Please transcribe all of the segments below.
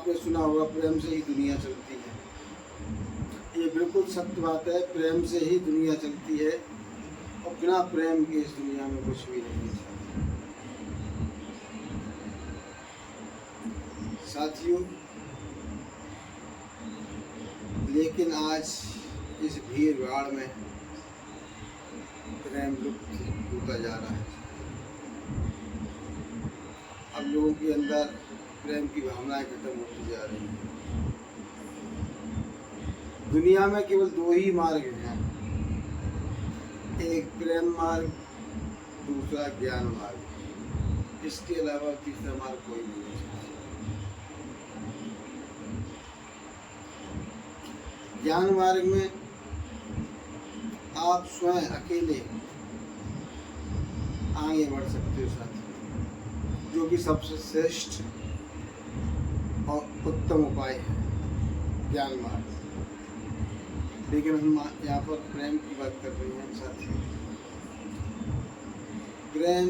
आपने सुना होगा प्रेम से ही दुनिया चलती है। ये बिल्कुल सत्य बात है, प्रेम से ही दुनिया चलती है और बिना प्रेम के इस दुनिया में कुछ भी नहीं है। साथियों, लेकिन आज इस भीड़ भाड़ में प्रेम लुप्त होता जा रहा है। अब लोगों के अंदर प्रेम की भावनाएं खत्म होती जा रही हैं। दुनिया में केवल दो ही मार्ग हैं, एक प्रेम मार्ग, दूसरा ज्ञान मार्ग। इसके अलावा तीसरा मार्ग कोई नहीं है। ज्ञान मार्ग में आप स्वयं अकेले आगे बढ़ सकते हो साथी, जो कि सबसे श्रेष्ठ और उत्तम उपाय है ज्ञान मार्ग। लेकिन हम यहाँ पर प्रेम की बात कर रहे हैं साथी। प्रेम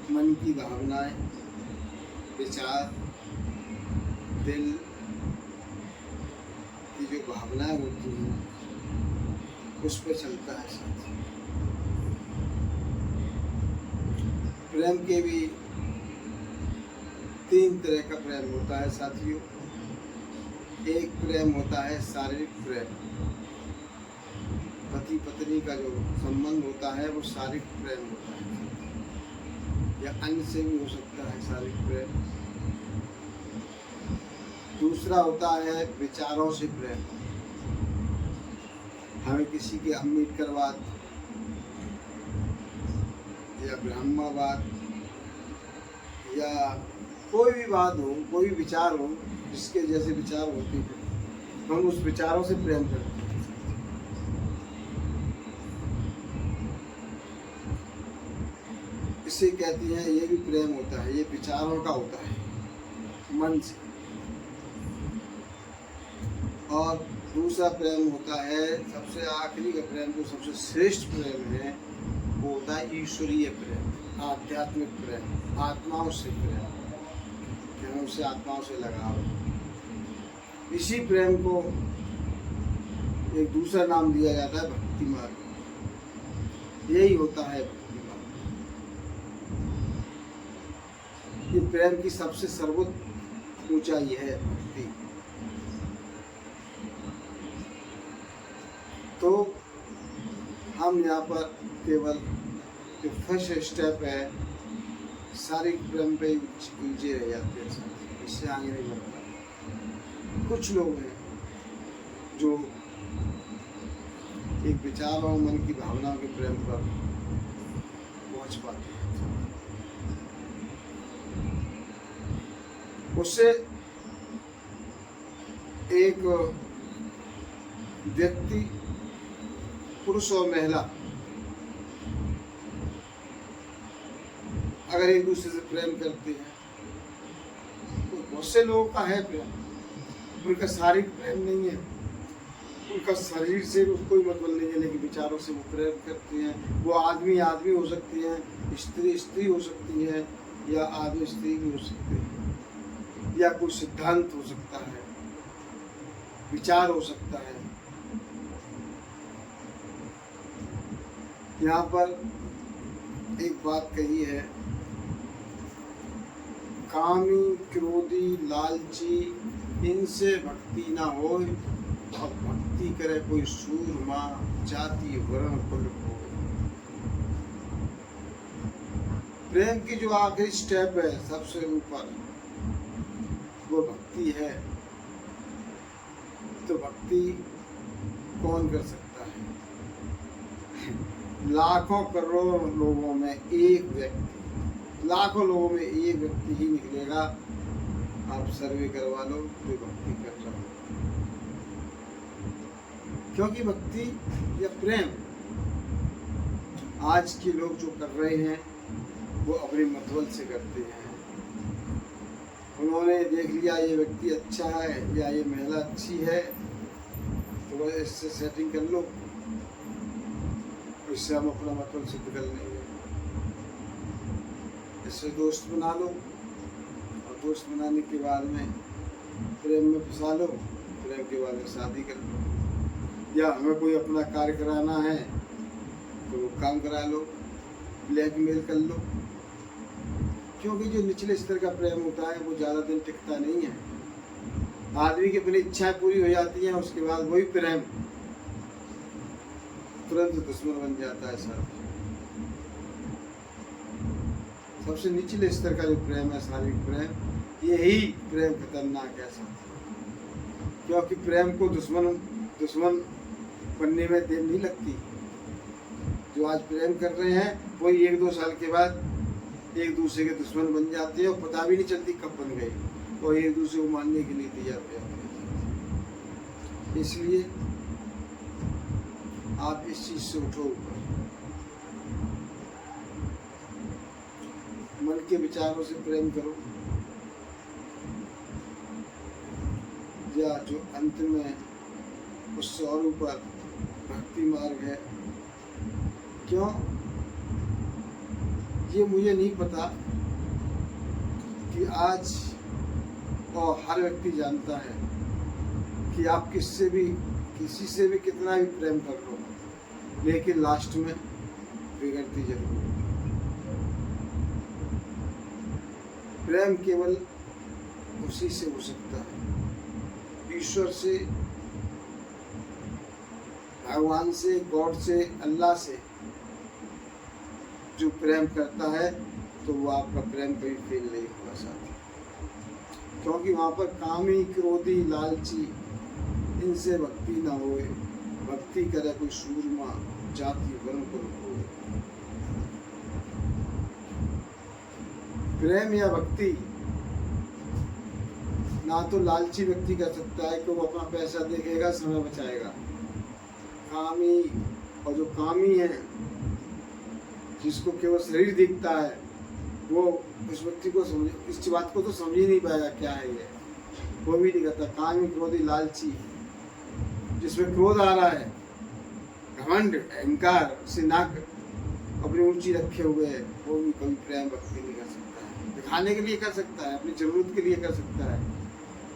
मन की भावनाएं, विचार, दिल की जो भावनाएं होती हैं उस पे चलता है साथी। प्रेम के भी तीन तरह का प्रेम होता है साथियों। एक प्रेम होता है शारीरिक प्रेम, पति पत्नी का जो संबंध होता है वो शारीरिक प्रेम होता है, या अन्य से भी हो सकता है शारीरिक प्रेम। दूसरा होता है विचारों से प्रेम, हमें किसी के अम्बेडकरवाद या ब्रह्मवाद या कोई भी बात हो, कोई भी विचार हो, जिसके जैसे विचार होते हैं हम उस विचारों से प्रेम करते हैं। इसे कहती हैं, ये भी प्रेम होता है, ये विचारों का होता है, मन से। और दूसरा प्रेम होता है, सबसे आखिरी का प्रेम जो सबसे श्रेष्ठ प्रेम है, वो होता है ईश्वरीय प्रेम, आध्यात्मिक प्रेम, आत्माओं से प्रेम, कि हमें उससे आत्माओं से लगाव। इसी प्रेम को एक दूसरा नाम दिया जाता है भक्ति मार्ग। यही होता है भक्ति मार्ग। ये प्रेम की सबसे सर्वोच्च ऊंचाई है भक्ति। तो हम यहाँ पर केवल जो फर्स्ट स्टेप है शारीरिक प्रेम पे उलझे रह जाते हैं, इससे आगे नहीं बढ़ता। कुछ लोग हैं जो एक विचार और मन की भावनाओं के प्रेम पर पहुंच पाते हैं। उससे एक व्यक्ति, पुरुष और महिला, अगर एक दूसरे से प्रेम करते हैं तो बहुत से लोगों का है प्रेम, उनका शारीरिक प्रेम नहीं है, उनका शरीर से कोई मतलब नहीं है, लेकिन विचारों से वो प्रेम करते हैं। वो आदमी आदमी हो सकती है, स्त्री स्त्री हो सकती है, या आदमी स्त्री भी हो सकते हैं, या कोई सिद्धांत हो सकता है, विचार हो सकता है। यहाँ पर एक बात कही है, कामी क्रोधी लालची इनसे भक्ति ना हो, और भक्ति करे कोई सूरमा जाति वर्ण कुल हो। प्रेम की जो आखिरी स्टेप है सबसे ऊपर, वो भक्ति है। तो भक्ति कौन कर सकता है? लाखों करोड़ों लोगों में एक व्यक्ति, लाखों लोगों में एक व्यक्ति ही निकलेगा। आप सर्वे करवा लो जो भक्ति कर रहा हो, क्योंकि भक्ति या प्रेम आज के लोग जो कर रहे हैं वो अपने मतबल से करते हैं। उन्होंने देख लिया ये व्यक्ति अच्छा है या ये महिला अच्छी है, तो वो इससे सेटिंग कर लो, इससे हम अपना मतलब सिद्ध कर लेंगे, इससे दोस्त बना लो और दोस्त बनाने के बाद में प्रेम में फंसा लो, प्रेम के बाद में शादी कर लो। या हमें कोई अपना कार्य कराना है तो वो काम करा लो, ब्लैकमेल कर लो। क्योंकि जो निचले स्तर का प्रेम होता है वो ज़्यादा दिन टिकता नहीं है। आदमी की अपनी इच्छाएं पूरी हो जाती हैं, उसके बाद वही प्रेम तुरंत दुश्मन बन जाता है। सबसे निचले स्तर का जो प्रेम है, शारीरिक प्रेम, यही प्रेम खतरनाक है साथ। क्योंकि प्रेम को दुश्मन बनने में देर नहीं लगती। जो आज प्रेम कर रहे हैं वही 1-2 साल के बाद एक दूसरे के दुश्मन बन जाते हैं और पता भी नहीं चलती कब बन गई, और एक दूसरे को मारने के लिए तैयार हो जाते हैं। इसलिए आप इस चीज से उठो ऊपर, मन के विचारों से प्रेम करो। या जो अंत में उससे और ऊपर भक्ति मार्ग है। क्यों? ये मुझे नहीं पता कि आज और हर व्यक्ति जानता है कि आप किसी से भी कितना भी प्रेम कर लो, लेकिन लास्ट में बिगड़ती जरूर। प्रेम केवल उसी से हो सकता है, ईश्वर से, भगवान से, गॉड से, अल्लाह से। जो प्रेम करता है तो वो आपका प्रेम कभी फेल नहीं होगा साथी। क्योंकि वहाँ पर कामी, क्रोधी, लालची, इनसे भक्ति ना होए। भक्ति करे कोई सूरमा, जाति वर्ण कुल होए। प्रेम या भक्ति ना तो लालची व्यक्ति कर सकता है कि वो अपना पैसा देखेगा, समय बचाएगा। कामी, और जो कामी है, जिसको केवल शरीर दिखता है, वो उस व्यक्ति को इस बात को तो समझ ही नहीं पाएगा क्या है ये, वो भी नहीं करता। कामी, क्रोधी, लालची, जिसमें क्रोध आ रहा है, घमंड, अहंकार से नाक अपनी ऊंची रखे हुए है, वो भी कभी प्रेम भक्ति नहीं कर सकता है। दिखाने के लिए कर सकता है, अपनी जरूरत के लिए कर सकता है।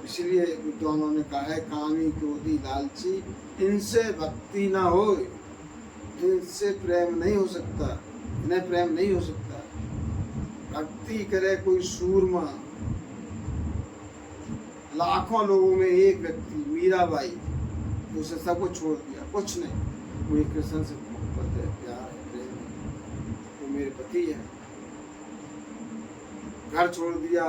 इसलिए विद्वानों ने कहा है, कामी, क्रोधी, लालची, इनसे भक्ति ना हो, इनसे प्रेम नहीं हो सकता, इन्हें प्रेम नहीं हो सकता। भक्ति करे कोई सूरमा। लाखों लोगों में एक व्यक्ति, मीराबाई, उसने सब कुछ छोड़ दिया, कुछ नहीं, वो एक कृष्ण से मोहब्बत है, प्यार है, प्रेम है, वो मेरे पति है। घर छोड़ दिया,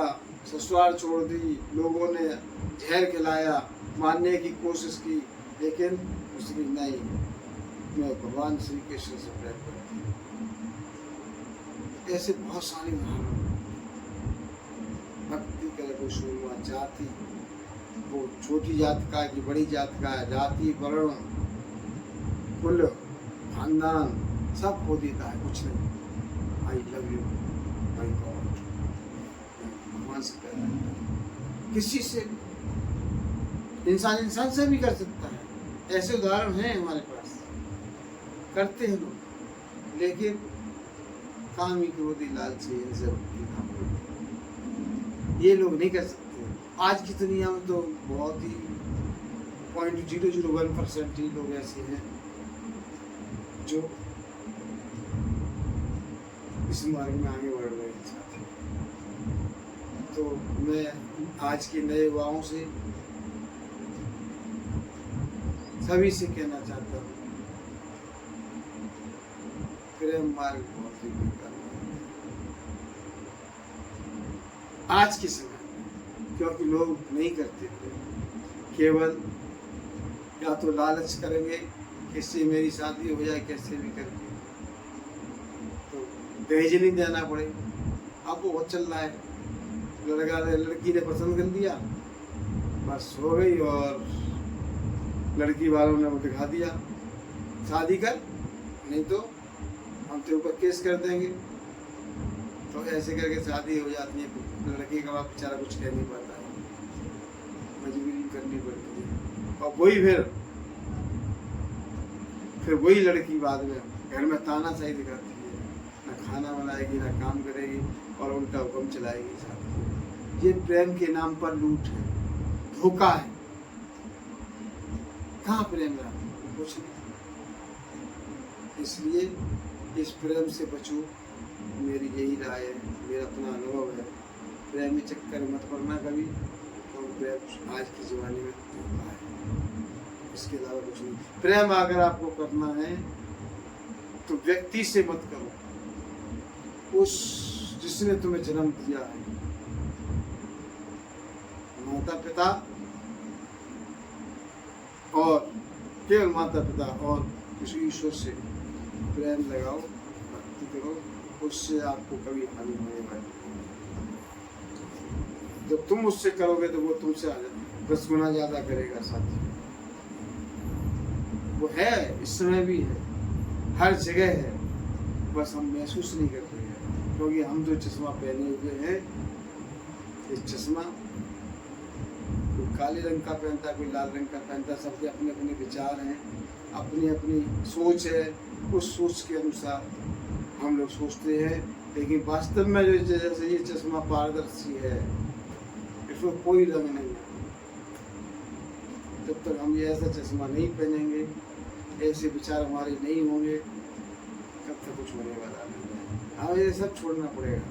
ससुराल छोड़ दी, लोगों ने जहर खिलाया, मारने की कोशिश की, लेकिन उसकी नहीं, मैं भगवान श्री कृष्ण से प्रेम करती हूँ। ऐसे बहुत सारी भक्ति करे कोई सूरमा, जाति, वो छोटी जात का कि बड़ी जात का, जाति, वर्ण, कुल, खानदान सब खो देता है, कुछ नहीं। I love you my God, भगवान से प्यार है। किसी से, इंसान से भी कर सकता है। ऐसे उदाहरण हैं हमारे पास, करते हैं लोग, लेकिन कामी, क्रोधी, लालची, इनसे भक्ति ना हो, ये लोग नहीं कर सकते। आज की दुनिया में तो बहुत ही 0.001% ही लोग ऐसे हैं जो इस मार्ग में आगे बढ़ रहे हैं साथी। तो मैं आज के नए युवाओं से, सभी से कहना चाहता हूँ, प्रेम मार्ग बहुत ही बेकार है आज के समय, क्योंकि लोग नहीं करते थे। केवल या तो लालच करेंगे, किससे मेरी शादी हो जाए, कैसे भी करके, तो दहेज नहीं देना पड़े। अब वो चल रहा है, लड़की ने पसंद कर लिया, बस हो गई, और लड़की वालों ने वो दिखा दिया, शादी कर, नहीं तो हम तेरे ऊपर केस कर देंगे। तो ऐसे करके शादी हो जाती है। लड़के का बाप बेचारा कुछ कह नहीं पाता है, मजबूरी करनी पड़ती है। और वही फिर वही लड़की बाद में घर में तानाशाही दिखाती है, ना खाना बनाएगी, ना काम करेगी, और उल्टा हुक्म चलाएगी साथ। ये प्रेम के नाम पर लूट है, धोखा है। कहाँ प्रेम रहा? कुछ नहीं। इसलिए इस प्रेम से बचो, मेरी यही राय है, मेरा अपना अनुभव है। प्रेम में चक्कर मत पड़ना कभी, तो प्रेम आज के ज़माने में धोखा है, इसके अलावा कुछ नहीं। प्रेम अगर आपको करना है तो व्यक्ति से मत करो, उस जिसने तुम्हें जन्म दिया है, माता पिता और केवल माता पिता और उस ईश्वर से प्रेम लगाओ, भक्ति करो, उससे आपको कभी हानि होने वाली। जब तुम उससे करोगे तो वो तुमसे 10 गुना ज्यादा करेगा साथी। वो है, इस समय भी है, हर जगह है, बस हम महसूस नहीं करते हैं, क्योंकि हम जो चश्मा पहने हुए हैं, ये चश्मा कोई काले रंग का पहनता, कोई लाल रंग का पहनता, सबके अपने अपने विचार हैं, अपनी अपनी सोच है। उस सोच के अनुसार हम लोग सोचते हैं, लेकिन वास्तव में जो जैसे ये चश्मा पारदर्शी है, इसमें कोई रंग नहीं है। जब तक हम ये ऐसा चश्मा नहीं पहनेंगे, ऐसे विचार हमारे नहीं होंगे, तब तक कुछ होने वाला नहीं है। हमें ये सब छोड़ना पड़ेगा।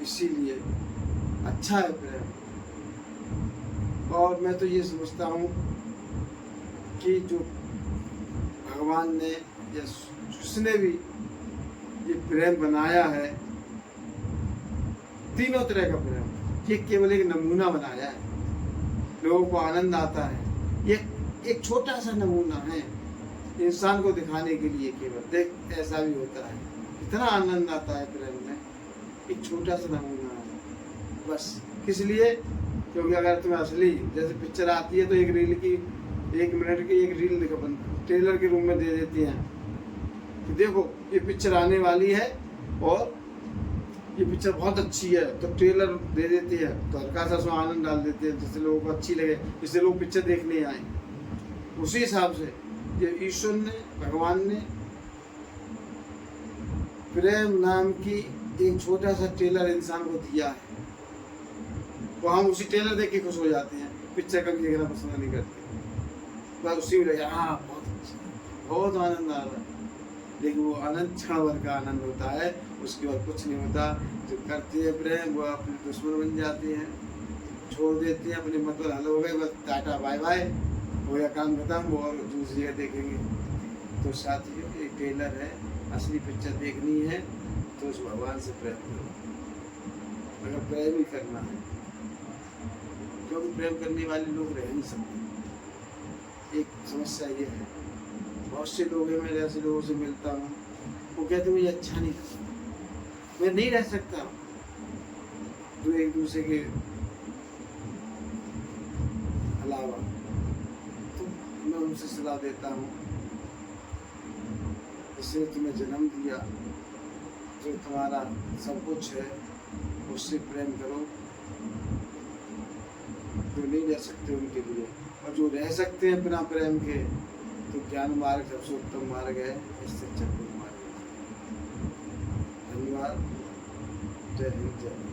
इसीलिए अच्छा है प्रेम। और मैं तो ये समझता हूँ कि जो भगवान ने या जिसने भी ये प्रेम बनाया है, तीनों तरह का प्रेम, ये केवल एक नमूना बनाया है, लोगों को आनंद आता है। ये एक छोटा सा नमूना है इंसान को दिखाने के लिए, केवल देख ऐसा भी होता है, इतना आनंद आता है प्रेम में। एक छोटा सा नमूना है बस। किस लिए? क्योंकि अगर तुम्हें असली जैसे पिक्चर आती है तो एक रील की 1 मिनट की एक रील ट्रेलर के रूम में दे देती हैं कि देखो ये पिक्चर आने वाली है और ये पिक्चर बहुत अच्छी है, तो ट्रेलर दे देती है, तो हल्का सा उसमें आनंद डाल देते हैं जिससे लोगों को अच्छी लगे, जिससे लोग पिक्चर देखने आए। उसी हिसाब से ये ईश्वर ने, भगवान ने प्रेम नाम की एक छोटा सा ट्रेलर इंसान को दिया है, तो हम उसी ट्रेलर देख के खुश हो जाते हैं, पिक्चर कभी देखना पसंद नहीं करते। बस उसी में लगे हाँ बहुत अच्छा, बहुत आनंद आ रहा है, लेकिन वो आनंद क्षण भर का आनंद होता है, उसके बाद कुछ नहीं होता। जो करते हैं प्रेम वो अपने दुश्मन बन जाते हैं, छोड़ देते हैं, अपने मतलब हल हो गए, बस टाटा बाय बाय, हो गया काम खत्म, और दूसरी जगह देखेंगे। तो साथियों एक ट्रेलर है, असली पिक्चर देखनी है तो उस भगवान से प्रेम करो, अगर प्रेम ही करना है, क्योंकि प्रेम करने वाले लोग रह नहीं सकते। एक समस्या ये है, बहुत से लोग हैं, मैं ऐसे लोगों से मिलता हूँ, वो कहते मुझे अच्छा नहीं लगता, मैं नहीं रह सकता जो एक दूसरे के अलावा। तो मैं उनसे सलाह देता हूँ, जिसने तुम्हें जन्म दिया, जो तुम्हारा सब कुछ है, उससे प्रेम करो। जो नहीं रह सकते उनके लिए, और जो रह सकते हैं बिना प्रेम के, तो ज्ञान मार्ग सबसे उत्तम मार्ग है, इससे अच्छा कोई मार्ग नहीं। धन्यवाद। जय हिंद, जय